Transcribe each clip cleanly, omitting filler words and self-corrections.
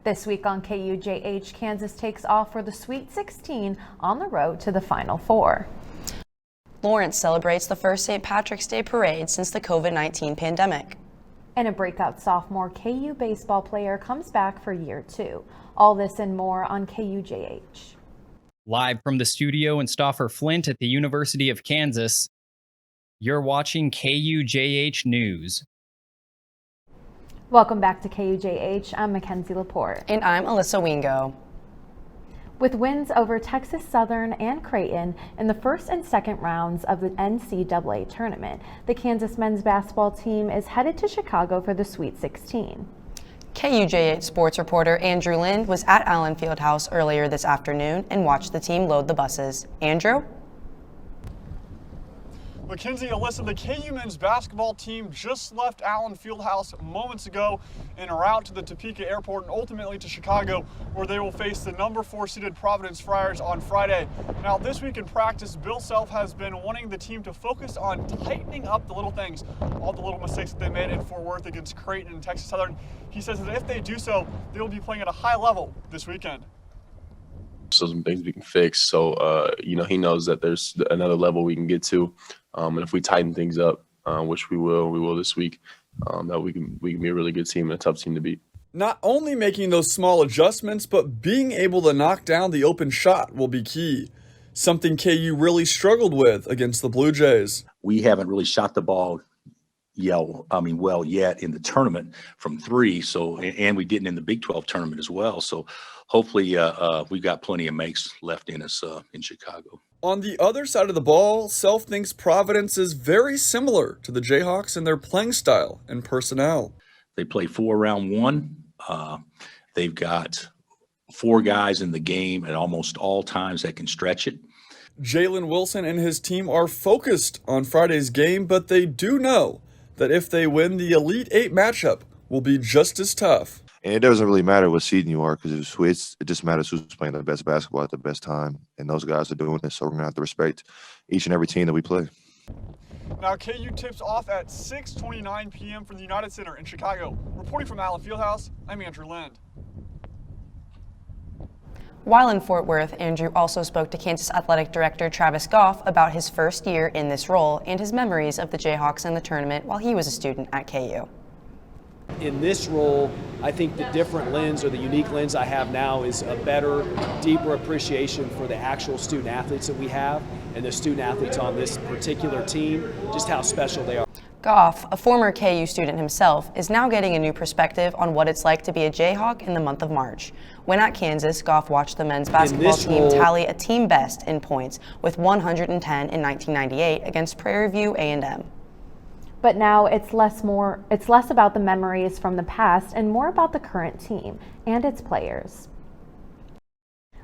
This week on KUJH, Kansas takes off for the Sweet 16 on the road to the Final Four. Lawrence celebrates the first St. Patrick's Day parade since the COVID-19 pandemic. And a breakout sophomore KU baseball player comes back for year 2. All this and more on KUJH. Live from the studio in Stauffer Flint at the University of Kansas, you're watching KUJH News. Welcome back to KUJH. I'm Mackenzie Laporte. And I'm Alyssa Wingo. With wins over Texas Southern and Creighton in the first and second rounds of the NCAA tournament, the Kansas men's basketball team is headed to Chicago for the Sweet 16. KUJH sports reporter Andrew Lind was at Allen Fieldhouse earlier this afternoon and watched the team load the buses. Andrew? Mackenzie, Alyssa, the KU men's basketball team just left Allen Fieldhouse moments ago en route to the Topeka airport and ultimately to Chicago, where they will face the number 4 seeded Providence Friars on Friday. Now, this week in practice, Bill Self has been wanting the team to focus on tightening up the little things, all the little mistakes that they made in Fort Worth against Creighton and Texas Southern. He says that if they do so, they will be playing at a high level this weekend. So some things we can fix. So, he knows that there's another level we can get to. And if we tighten things up, which we will this week, that we can be a really good team and a tough team to beat. Not only making those small adjustments, but being able to knock down the open shot will be key. Something KU really struggled with against the Blue Jays. We haven't really shot the ball well yet in the tournament from 3. So, and we didn't in the Big 12 tournament as well. So hopefully we've got plenty of makes left in us in Chicago. On the other side of the ball, Self thinks Providence is very similar to the Jayhawks in their playing style and personnel. They play 4 round 1. They've got 4 guys in the game at almost all times that can stretch it. Jalen Wilson and his team are focused on Friday's game, but they do know that if they win, the Elite 8 matchup will be just as tough. And it doesn't really matter what seeding you are, because it just matters who's playing the best basketball at the best time. And those guys are doing this, so we're going to have to respect each and every team that we play. Now, KU tips off at 6:29 p.m. from the United Center in Chicago. Reporting from Allen Fieldhouse, I'm Andrew Lind. While in Fort Worth, Andrew also spoke to Kansas Athletic Director Travis Goff about his first year in this role and his memories of the Jayhawks in the tournament while he was a student at KU. In this role, I think the different lens or the unique lens I have now is a better, deeper appreciation for the actual student athletes that we have and the student athletes on this particular team, just how special they are. Goff, a former KU student himself, is now getting a new perspective on what it's like to be a Jayhawk in the month of March. When at Kansas, Goff watched the men's basketball team tally a team best in points with 110 in 1998 against Prairie View A&M. But now it's less about the memories from the past and more about the current team and its players.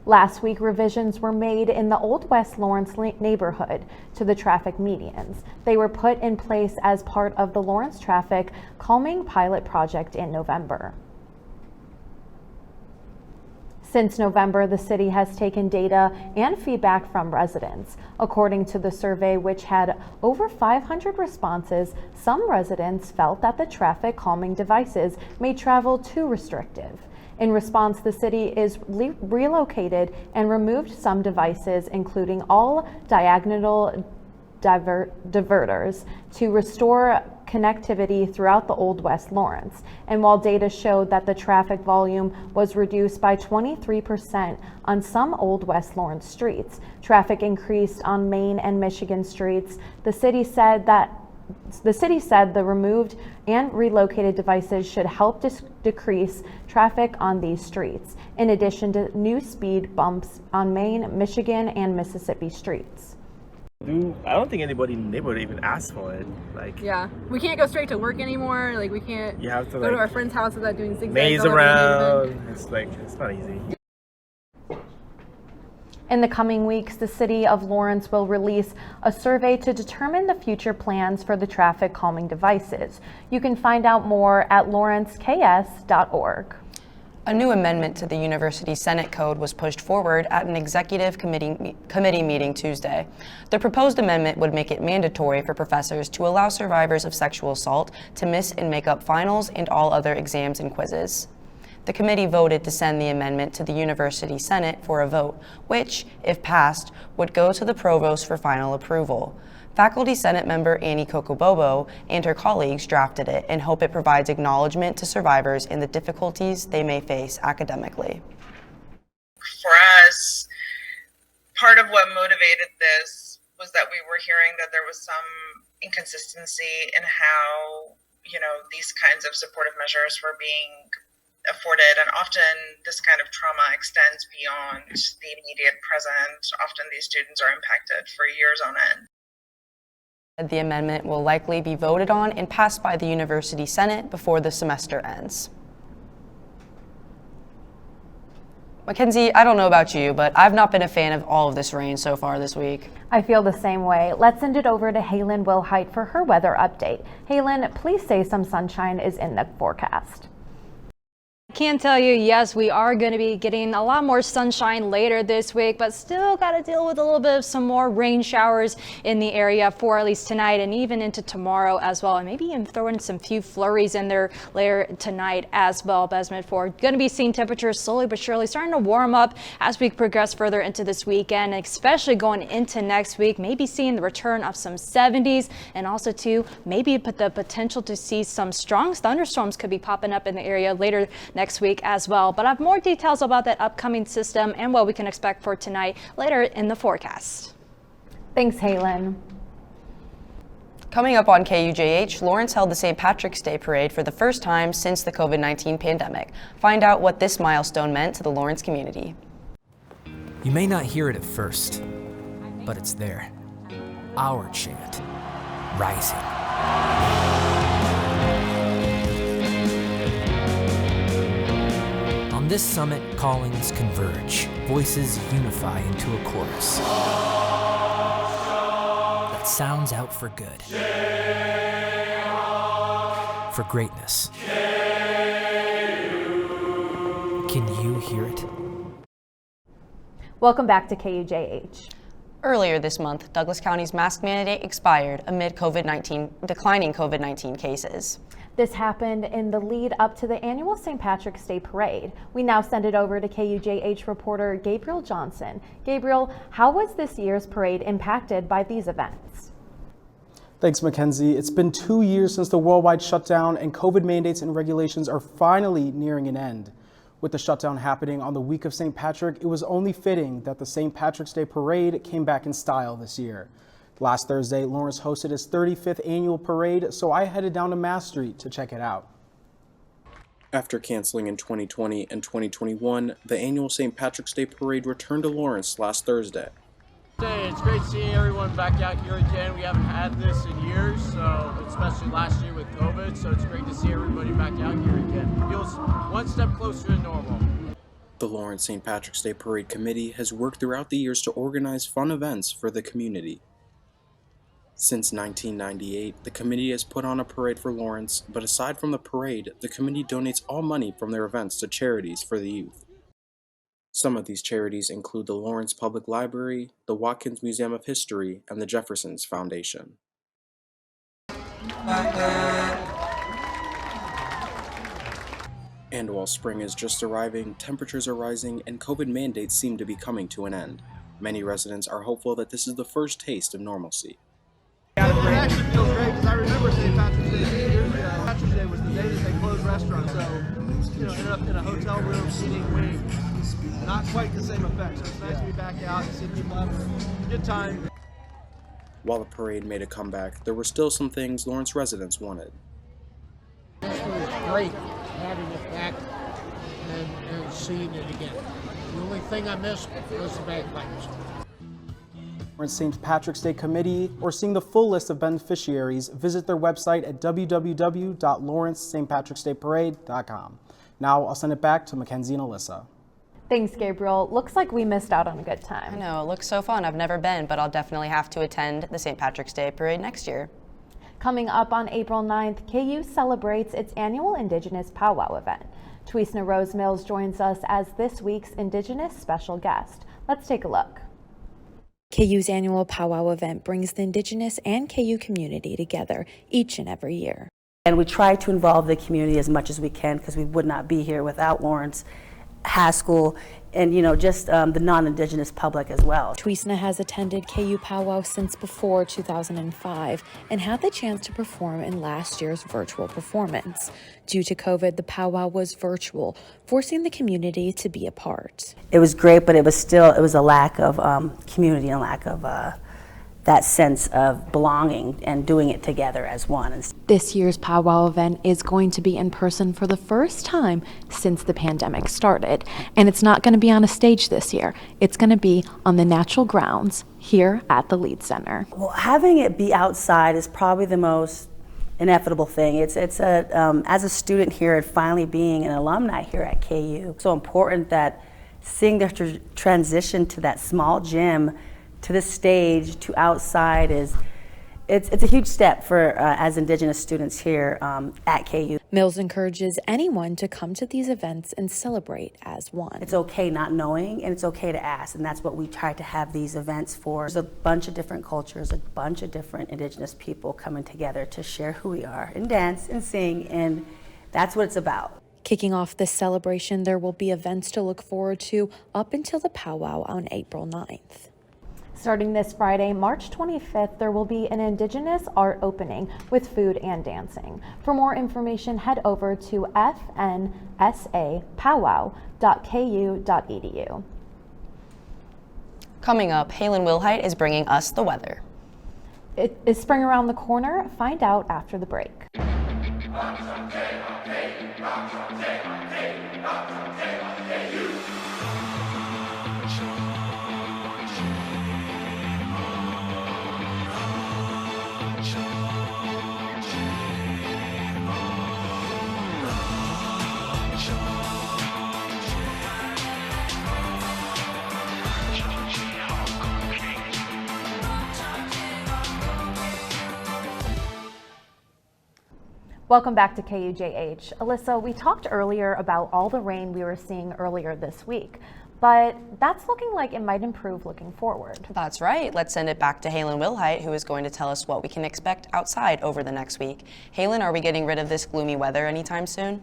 Last week, revisions were made in the Old West Lawrence neighborhood to the traffic medians. They were put in place as part of the Lawrence Traffic Calming Pilot Project in November. Since November, the city has taken data and feedback from residents. According to the survey, which had over 500 responses, some residents felt that the traffic calming devices made travel too restrictive. In response, the city is relocated and removed some devices, including all diagonal diverters, to restore connectivity throughout the Old West Lawrence. And while data showed that the traffic volume was reduced by 23% on some Old West Lawrence streets, traffic increased on Main and Michigan streets. The city said the removed and relocated devices should help decrease traffic on these streets, in addition to new speed bumps on Main, Michigan, and Mississippi streets. I don't think anybody in the neighborhood even asked for it. Yeah, we can't go straight to work anymore. We can't have to go to our friend's house without doing zigzags. Maze around. It's not easy. In the coming weeks, the city of Lawrence will release a survey to determine the future plans for the traffic calming devices. You can find out more at lawrenceks.org. A new amendment to the University Senate Code was pushed forward at an executive committee meeting Tuesday. The proposed amendment would make it mandatory for professors to allow survivors of sexual assault to miss and make up finals and all other exams and quizzes. The committee voted to send the amendment to the University Senate for a vote, which, if passed, would go to the provost for final approval. Faculty Senate member Annie Cocobobo and her colleagues drafted it and hope it provides acknowledgement to survivors in the difficulties they may face academically. For us, part of what motivated this was that we were hearing that there was some inconsistency in how, these kinds of supportive measures were being afforded, and often this kind of trauma extends beyond the immediate present. Often these students are impacted for years on end. The amendment will likely be voted on and passed by the University Senate before the semester ends. Mackenzie, I don't know about you, but I've not been a fan of all of this rain so far this week. I feel the same way. Let's send it over to Halen Wilhite for her weather update. Halen, please say some sunshine is in the forecast. Can tell you, yes, we are going to be getting a lot more sunshine later this week, but still got to deal with a little bit of some more rain showers in the area for at least tonight and even into tomorrow as well, and maybe even throw in some few flurries in there later tonight as well. Besmet, for going to be seeing temperatures slowly but surely starting to warm up as we progress further into this weekend, especially going into next week, maybe seeing the return of some 70s, and also too maybe the potential to see some strong thunderstorms could be popping up in the area later next week as well. But I have more details about that upcoming system and what we can expect for tonight later in the forecast. Thanks, Halen. Coming up on KUJH, Lawrence held the St. Patrick's Day Parade for the first time since the COVID-19 pandemic. Find out what this milestone meant to the Lawrence community. You may not hear it at first, but it's there. Our chant, rising. On this summit, callings converge, voices unify into a chorus that sounds out for good, for greatness. Can you hear it? Welcome back to KUJH. Earlier this month, Douglas County's mask mandate expired amid declining COVID-19 cases. This happened in the lead up to the annual St. Patrick's Day Parade. We now send it over to KUJH reporter Gabriel Johnson. Gabriel, how was this year's parade impacted by these events? Thanks, Mackenzie. It's been 2 years since the worldwide shutdown, and COVID mandates and regulations are finally nearing an end. With the shutdown happening on the week of St. Patrick, it was only fitting that the St. Patrick's Day Parade came back in style this year. Last Thursday, Lawrence hosted its 35th annual parade, so I headed down to Mass Street to check it out. After canceling in 2020 and 2021, the annual St. Patrick's Day Parade returned to Lawrence last Thursday. It's great seeing everyone back out here again. We haven't had this in years, so especially last year with COVID, so it's great to see everybody back out here again. It feels one step closer to normal. The Lawrence St. Patrick's Day Parade Committee has worked throughout the years to organize fun events for the community. Since 1998, the committee has put on a parade for Lawrence, but aside from the parade, the committee donates all money from their events to charities for the youth. Some of these charities include the Lawrence Public Library, the Watkins Museum of History, and the Jeffersons Foundation. And while spring is just arriving, temperatures are rising, and COVID mandates seem to be coming to an end. Many residents are hopeful that this is the first taste of normalcy. It actually feels great because I remember St. Patrick's Day 2 years ago. St. Patrick's Day was the day that they closed restaurants, so ended up in a hotel room eating wings. Not quite the same effect, so it's nice to be back out and see people having a good time. While the parade made a comeback, there were still some things Lawrence residents wanted. This was great having it back and seeing it again. The only thing I missed was the bagpipes. Lawrence St. Patrick's Day Committee, or seeing the full list of beneficiaries, visit their website at www.lawrencestpatricksdayparade.com. Now I'll send it back to Mackenzie and Alyssa. Thanks, Gabriel. Looks like we missed out on a good time. I know, it looks so fun. I've never been, but I'll definitely have to attend the St. Patrick's Day Parade next year. Coming up on April 9th, KU celebrates its annual Indigenous Powwow event. Tweesna Rose Mills joins us as this week's Indigenous special guest. Let's take a look. KU's annual powwow event brings the Indigenous and KU community together each and every year. And we try to involve the community as much as we can because we would not be here without Lawrence, Haskell, and just the non-Indigenous public as well. KUJHNews has attended KU Powwow since before 2005 and had the chance to perform in last year's virtual performance. Due to COVID, the powwow was virtual, forcing the community to be apart. It was great, but it was a lack of community and a lack of that sense of belonging and doing it together as one. This year's powwow event is going to be in person for the first time since the pandemic started. And it's not going to be on a stage this year. It's going to be on the natural grounds here at the Lead Center. Well, having it be outside is probably the most inevitable thing. It's as a student here and finally being an alumni here at KU, so important that seeing the transition to that small gym to the stage to outside it's a huge step for as Indigenous students here at KU. Mills encourages anyone to come to these events and celebrate as one. It's okay not knowing, and it's okay to ask, and that's what we try to have these events for. There's a bunch of different cultures, a bunch of different Indigenous people coming together to share who we are and dance and sing, and that's what it's about. Kicking off this celebration, there will be events to look forward to up until the powwow on April 9th. Starting this Friday, March 25th, there will be an Indigenous art opening with food and dancing. For more information, head over to fnsapowwow.ku.edu. Coming up, Halen Wilhite is bringing us the weather. Is spring around the corner? Find out after the break. Welcome back to KUJH. Alyssa, we talked earlier about all the rain we were seeing earlier this week, but that's looking like it might improve looking forward. That's right. Let's send it back to Halen Wilhite, who is going to tell us what we can expect outside over the next week. Halen, are we getting rid of this gloomy weather anytime soon?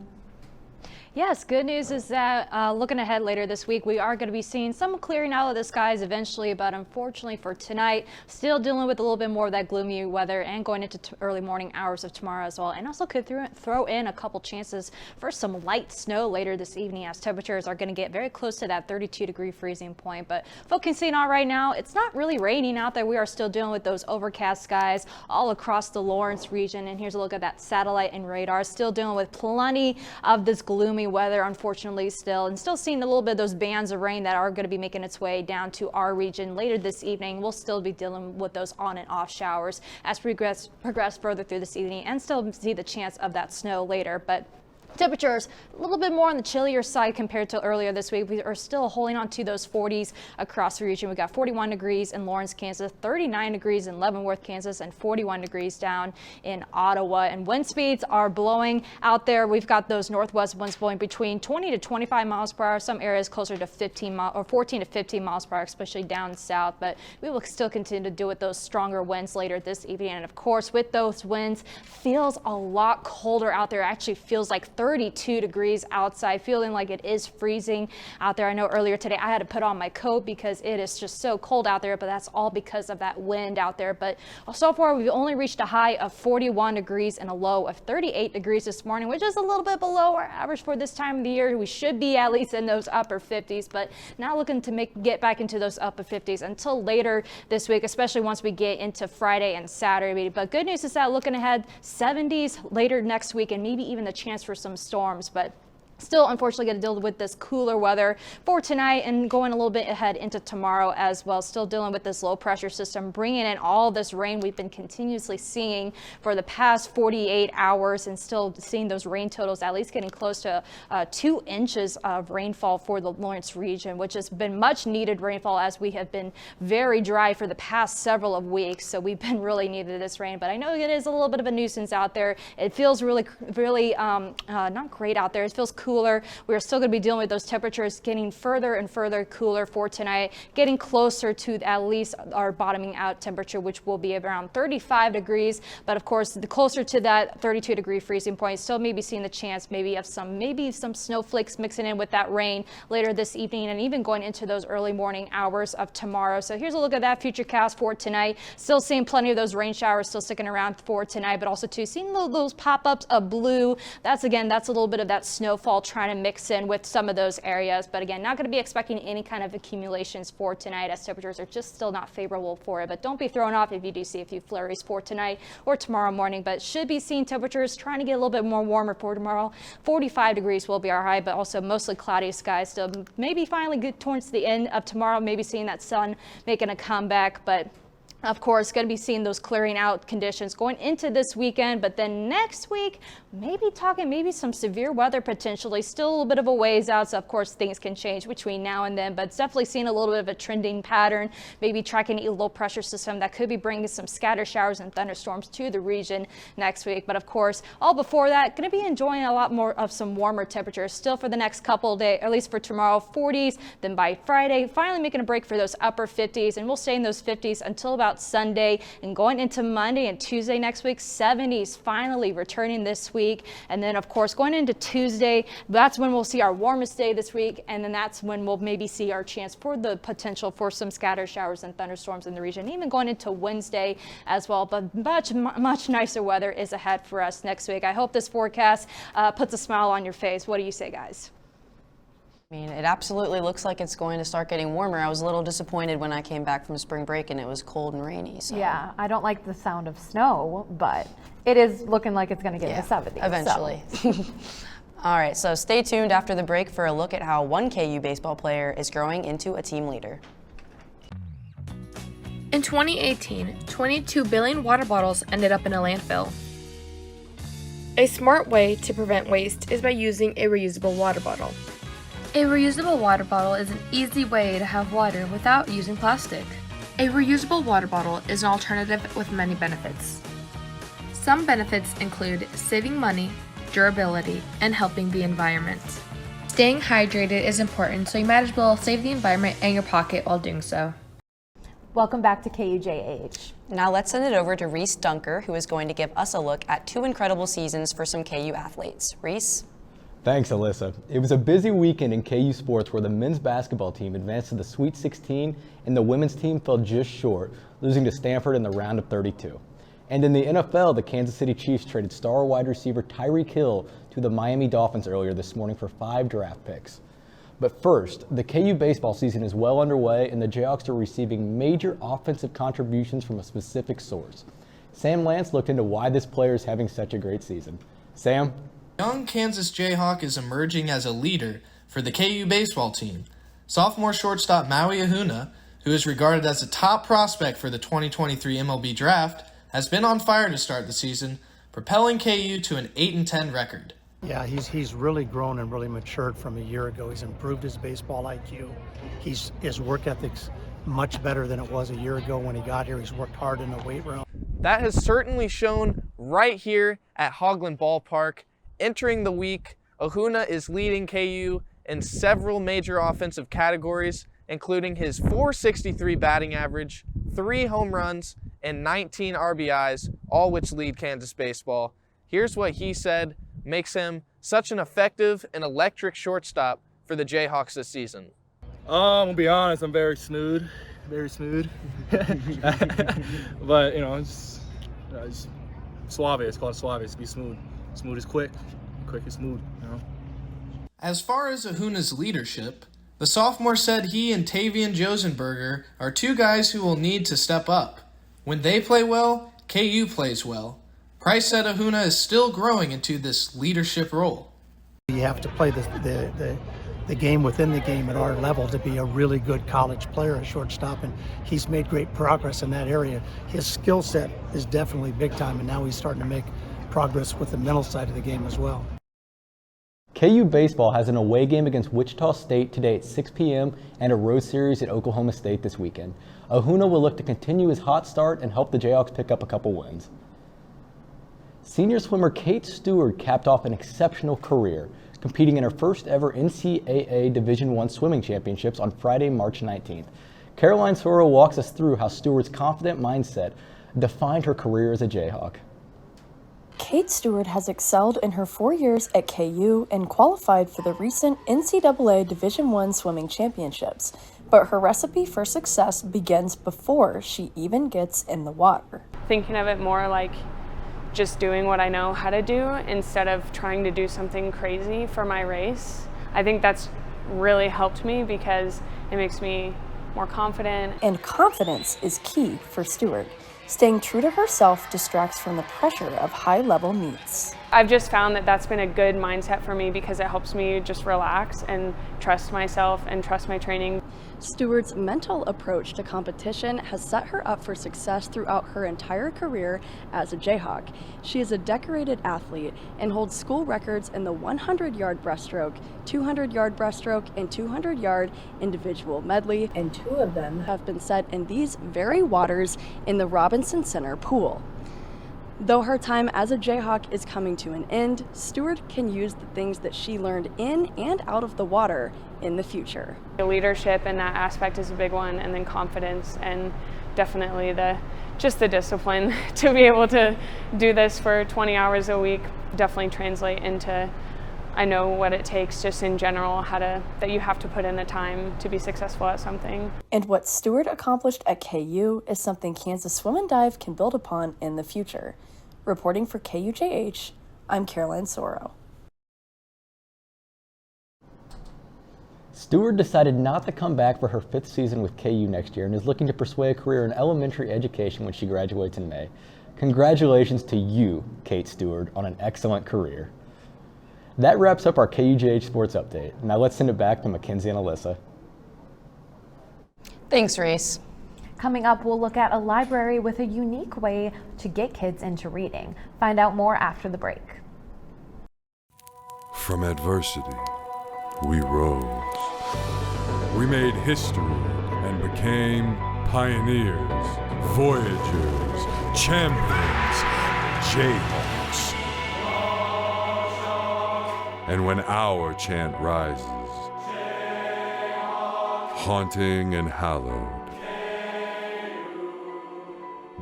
Yes, good news is that looking ahead later this week, we are going to be seeing some clearing out of the skies eventually, but unfortunately for tonight, still dealing with a little bit more of that gloomy weather and going into early morning hours of tomorrow as well. And also could throw in a couple chances for some light snow later this evening as temperatures are going to get very close to that 32-degree freezing point. But focusing on right now, it's not really raining out there. We are still dealing with those overcast skies all across the Lawrence region. And here's a look at that satellite and radar. Still dealing with plenty of this gloomy weather, unfortunately, and still seeing a little bit of those bands of rain that are going to be making its way down to our region later this evening. We'll still be dealing with those on and off showers as we progress further through this evening and still see the chance of that snow later. But temperatures a little bit more on the chillier side compared to earlier this week. We are still holding on to those 40s across the region. We got 41 degrees in Lawrence, Kansas, 39 degrees in Leavenworth, Kansas, and 41 degrees down in Ottawa. And wind speeds are blowing out there. We've got those northwest winds blowing between 20 to 25 miles per hour. Some areas closer to 14 to 15 miles per hour, especially down south. But we will still continue to deal with those stronger winds later this evening. And of course, with those winds, feels a lot colder out there. It actually feels like 32 degrees outside, feeling like it is freezing out there. I know earlier today I had to put on my coat because it is just so cold out there, but that's all because of that wind out there. But so far we've only reached a high of 41 degrees and a low of 38 degrees this morning, which is a little bit below our average for this time of the year. We should be at least in those upper 50s, but now looking to get back into those upper 50s until later this week, especially once we get into Friday and Saturday. But good news is that looking ahead, 70s later next week and maybe even the chance for some storms, but still, unfortunately, going to deal with this cooler weather for tonight and going a little bit ahead into tomorrow as well. Still dealing with this low pressure system, bringing in all this rain we've been continuously seeing for the past 48 hours and still seeing those rain totals at least getting close to 2 inches of rainfall for the Lawrence region, which has been much needed rainfall as we have been very dry for the past several of weeks. So we've been really needed this rain, but I know it is a little bit of a nuisance out there. It feels really not great out there. It feels cool cooler. We are still going to be dealing with those temperatures getting further and further cooler for tonight, getting closer to at least our bottoming out temperature, which will be around 35 degrees. But of course, the closer to that 32-degree freezing point, still maybe seeing the chance maybe of some snowflakes mixing in with that rain later this evening and even going into those early morning hours of tomorrow. So here's a look at that futurecast for tonight. Still seeing plenty of those rain showers still sticking around for tonight, but also too seeing those pop-ups of blue. That's a little bit of that snowfall trying to mix in with some of those areas. But again, not going to be expecting any kind of accumulations for tonight as temperatures are just still not favorable for it. But don't be thrown off if you do see a few flurries for tonight or tomorrow morning. But should be seeing temperatures trying to get a little bit more warmer for tomorrow. 45 degrees will be our high, but also mostly cloudy skies still. Maybe finally good towards the end of tomorrow, maybe seeing that sun making a comeback. But of course, going to be seeing those clearing out conditions going into this weekend, but then next week, maybe some severe weather potentially. Still a little bit of a ways out, so of course things can change between now and then, but it's definitely seeing a little bit of a trending pattern, maybe tracking a low pressure system that could be bringing some scattered showers and thunderstorms to the region next week. But of course, all before that, going to be enjoying a lot more of some warmer temperatures still for the next couple of days, at least for tomorrow, 40s. Then by Friday, finally making a break for those upper 50s, and we'll stay in those 50s until about Sunday, and going into Monday and Tuesday next week, 70s finally returning this week. And then of course going into Tuesday, that's when we'll see our warmest day this week, and then that's when we'll maybe see our chance for the potential for some scattered showers and thunderstorms in the region, even going into Wednesday as well. But much nicer weather is ahead for us next week. I hope this forecast puts a smile on your face. What do you say, guys? I mean, it absolutely looks like it's going to start getting warmer. I was a little disappointed when I came back from spring break and it was cold and rainy. So. Yeah, I don't like the sound of snow, but it is looking like it's going to get in the 70s. Eventually. So. All right, so stay tuned after the break for a look at how one KU baseball player is growing into a team leader. In 2018, 22 billion water bottles ended up in a landfill. A smart way to prevent waste is by using a reusable water bottle. A reusable water bottle is an easy way to have water without using plastic. A reusable water bottle is an alternative with many benefits. Some benefits include saving money, durability, and helping the environment. Staying hydrated is important, so you might as well save the environment and your pocket while doing so. Welcome back to KUJH. Now let's send it over to Reese Dunker, who is going to give us a look at 2 incredible seasons for some KU athletes. Reese? Thanks, Alyssa. It was a busy weekend in KU sports where the men's basketball team advanced to the Sweet 16 and the women's team fell just short, losing to Stanford in the round of 32. And in the NFL, the Kansas City Chiefs traded star wide receiver Tyreek Hill to the Miami Dolphins earlier this morning for 5 draft picks. But first, the KU baseball season is well underway and the Jayhawks are receiving major offensive contributions from a specific source. Sam Lance looked into why this player is having such a great season. Sam? Young Kansas Jayhawk is emerging as a leader for the KU baseball team. Sophomore shortstop Maui Ahuna, who is regarded as a top prospect for the 2023 MLB draft, has been on fire to start the season, propelling KU to an 8-10 record. Yeah, he's really grown and really matured from a year ago. He's improved his baseball IQ. His work ethic's much better than it was a year ago when he got here. He's worked hard in the weight room. That has certainly shown right here at Hoagland Ballpark. Entering the week, Ahuna is leading KU in several major offensive categories, including his .463 batting average, 3 home runs, and 19 RBIs, all which lead Kansas baseball. Here's what he said makes him such an effective and electric shortstop for the Jayhawks this season. I'm gonna be honest, I'm very smooth. But it's suave. It's called suave. It's be smooth. Smooth is quick. Quick is smooth. As far as Ahuna's leadership, the sophomore said he and Tavian Josenberger are 2 guys who will need to step up. When they play well, KU plays well. Price said Ahuna is still growing into this leadership role. You have to play the game within the game at our level to be a really good college player at shortstop, and he's made great progress in that area. His skill set is definitely big time, and now he's starting to make progress with the mental side of the game as well. KU baseball has an away game against Wichita State today at 6 p.m. and a road series at Oklahoma State this weekend. Ahuna will look to continue his hot start and help the Jayhawks pick up a couple wins. Senior swimmer Kate Stewart capped off an exceptional career, competing in her first ever NCAA Division I swimming championships on Friday, March 19th. Caroline Soro walks us through how Stewart's confident mindset defined her career as a Jayhawk. Kate Stewart has excelled in her 4 years at KU and qualified for the recent NCAA Division I swimming championships, but her recipe for success begins before she even gets in the water. Thinking of it more like just doing what I know how to do instead of trying to do something crazy for my race. I think that's really helped me because it makes me more confident. And confidence is key for Stewart. Staying true to herself distracts from the pressure of high-level meets. I've just found that that's been a good mindset for me because it helps me just relax and trust myself and trust my training. Stewart's mental approach to competition has set her up for success throughout her entire career as a Jayhawk. She is a decorated athlete and holds school records in the 100-yard breaststroke, 200-yard breaststroke, and 200-yard individual medley, and 2 of them have been set in these very waters in the Robinson Center pool. Though her time as a Jayhawk is coming to an end, Stewart can use the things that she learned in and out of the water in the future. The leadership in that aspect is a big one, and then confidence, and definitely just the discipline to be able to do this for 20 hours a week definitely translate into, I know what it takes just in general, that you have to put in the time to be successful at something. And what Stewart accomplished at KU is something Kansas Swim and Dive can build upon in the future. Reporting for KUJH, I'm Caroline Soro. Stewart decided not to come back for her 5th season with KU next year and is looking to pursue a career in elementary education when she graduates in May. Congratulations to you, Kate Stewart, on an excellent career. That wraps up our KUJH Sports Update. Now let's send it back to Mackenzie and Alyssa. Thanks, Reese. Coming up, we'll look at a library with a unique way to get kids into reading. Find out more after the break. From adversity, we rose. We made history and became pioneers, voyagers, champions, Jayhawks. And when our chant rises, haunting and hallowed,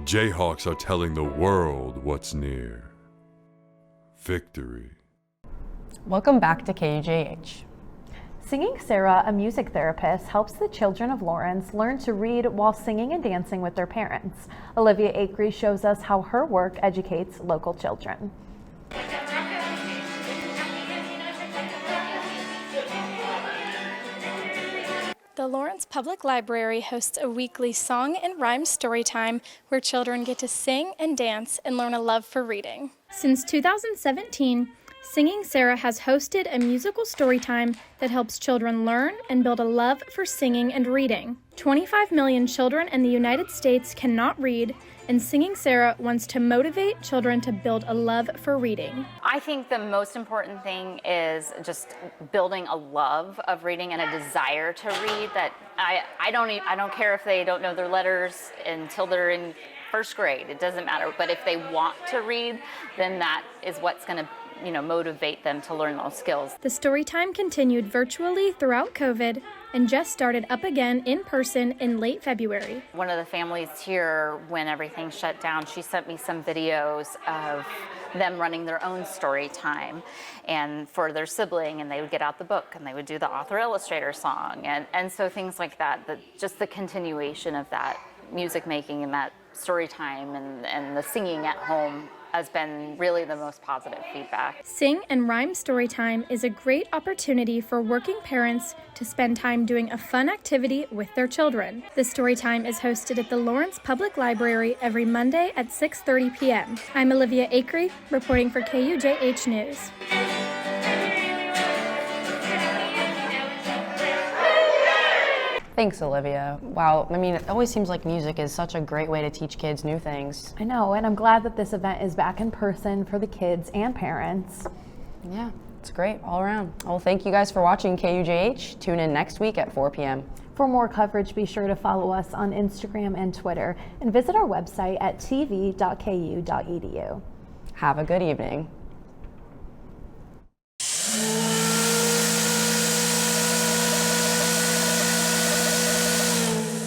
Jayhawks are telling the world what's near. Victory. Welcome back to KUJH. Singing Sarah, a music therapist, helps the children of Lawrence learn to read while singing and dancing with their parents. Olivia Acree shows us how her work educates local children. The Lawrence Public Library hosts a weekly song and rhyme story time where children get to sing and dance and learn a love for reading. Since 2017, Singing Sarah has hosted a musical story time that helps children learn and build a love for singing and reading. 25 million children in the United States cannot read, and Singing Sarah wants to motivate children to build a love for reading. I think the most important thing is just building a love of reading and a desire to read. That I don't care if they don't know their letters until they're in first grade. It doesn't matter. But if they want to read, then that is what's going to motivate them to learn those skills. The story time continued virtually throughout COVID and just started up again in person in late February. One of the families here, when everything shut down, she sent me some videos of them running their own story time and for their sibling, and they would get out the book and they would do the author illustrator song, and so things like that, just the continuation of that music making and that story time and the singing at home has been really the most positive feedback. Sing and Rhyme Storytime is a great opportunity for working parents to spend time doing a fun activity with their children. The Storytime is hosted at the Lawrence Public Library every Monday at 6:30 p.m. I'm Olivia Acree, reporting for KUJH News. Thanks, Olivia. Wow, I mean, it always seems like music is such a great way to teach kids new things. I know, and I'm glad that this event is back in person for the kids and parents. Yeah, it's great all around. Well, thank you guys for watching KUJH. Tune in next week at 4 p.m. For more coverage, be sure to follow us on Instagram and Twitter, and visit our website at tv.ku.edu. Have a good evening.